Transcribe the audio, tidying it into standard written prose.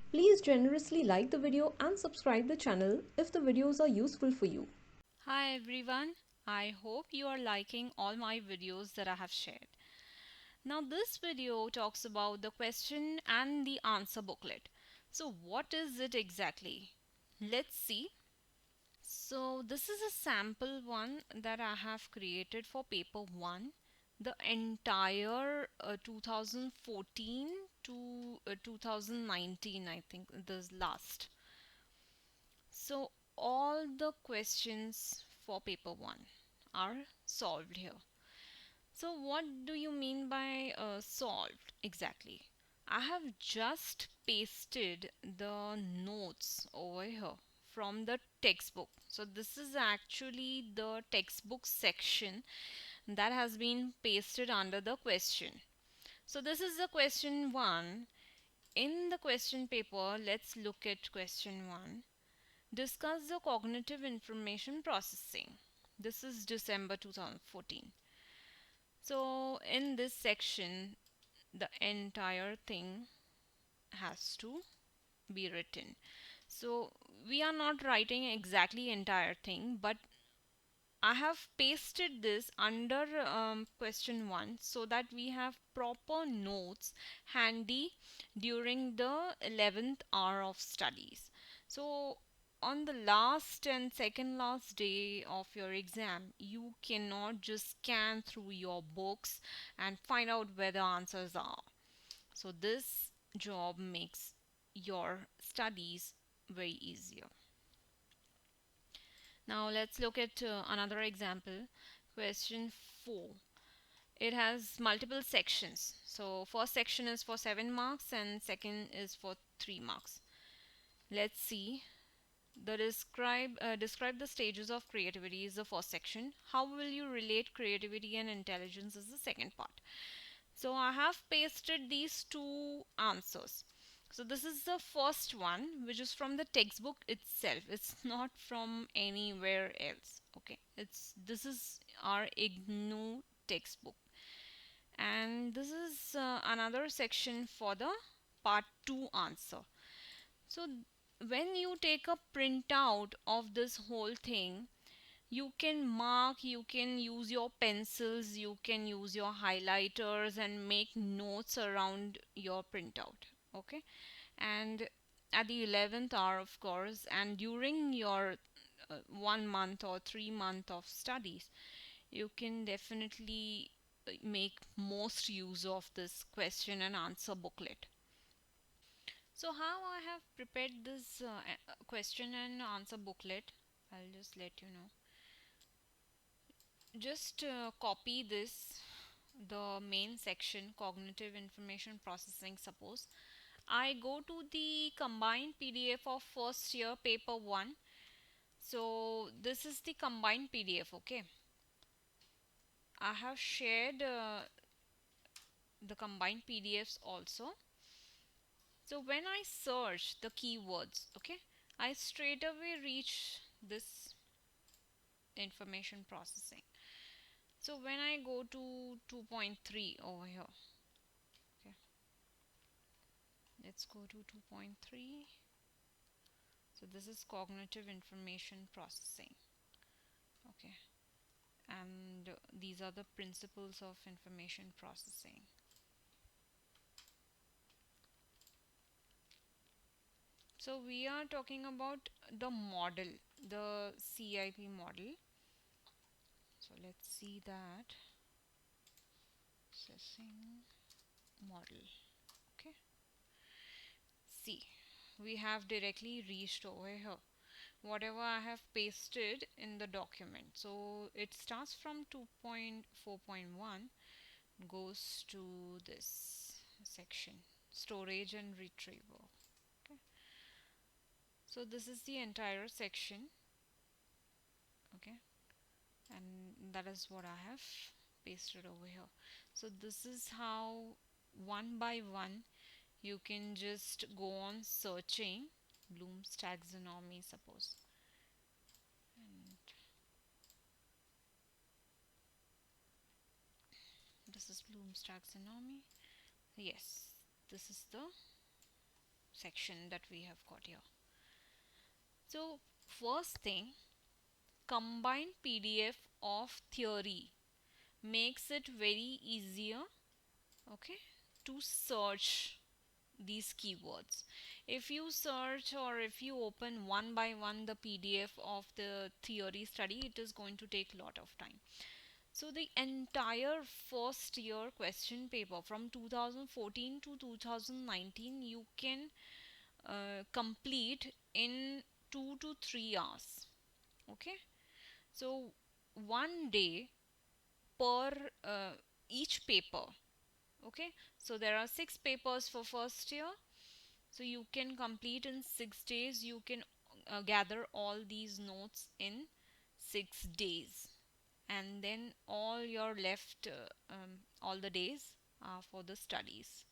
Please generously like the video and subscribe the channel if the videos are useful for you. Hi everyone, I hope you are liking all my videos that I have shared. Now this video talks about the question and the answer booklet. So what is it exactly? Let's see. So this is a sample one that I have created for paper 1. The entire 2014 to 2019, I think this last. So all the questions for paper 1 are solved here. So what do you mean by solved exactly? I have just pasted the notes over here from the textbook. So this is actually the textbook section that has been pasted under the question. So this is the question 1. In the question paper, let's look at question 1. Discuss the cognitive information processing. This is December 2014. So in this section, the entire thing has to be written. So we are not writing exactly entire thing, but I have pasted this under question 1 so that we have proper notes handy during the 11th hour of studies. So on the last and second last day of your exam, you cannot just scan through your books and find out where the answers are. So this job makes your studies very easier. Now let's look at another example. Question 4. It has multiple sections. So first section is for 7 marks and second is for 3 marks. Let's see. The describe the stages of creativity is the first section. How will you relate creativity and intelligence is the second part. So I have pasted these two answers. So this is the first one, which is from the textbook itself. It's not from anywhere else. Okay, this is our IGNOU textbook, and this is another section for the part 2 answer. So when you take a printout of this whole thing, you can mark, you can use your pencils, you can use your highlighters and make notes around your printout. Okay, and at the 11th hour, of course, and during your 1 month or 3 month of studies, you can definitely make most use of this question and answer booklet. So how I have prepared this question and answer booklet, I'll just let you know. Just copy this, the main section, cognitive information processing. Suppose I go to the combined PDF of first year paper 1. So this is the combined PDF. Okay, I have shared the combined PDFs also. So when I search the keywords, okay, I straight away reach this information processing. So when I go to 2.3 over here, okay, let's go to 2.3. So this is cognitive information processing. Okay, and these are the principles of information processing. So we are talking about the model, the CIP model. So let's see that processing model. Okay, see, we have directly reached over here whatever I have pasted in the document. So it starts from 2.4.1, goes to this section, storage and retrieval. Okay, so this is the entire section. Okay, and that is what I have pasted over here. So this is how one by one you can just go on searching Bloom's taxonomy, suppose, and this is Bloom's taxonomy. Yes, this is the section that we have got here. So first thing, combined PDF of theory makes it very easier, okay, to search these keywords. If you search or if you open one by one the PDF of the theory study, it is going to take a lot of time. So the entire first year question paper from 2014 to 2019 you can complete in 2 to 3 hours. Okay, so one day per each paper. Okay, so there are 6 papers for first year, so you can complete in 6 days. You can gather all these notes in 6 days, and then all your left all the days are for the studies.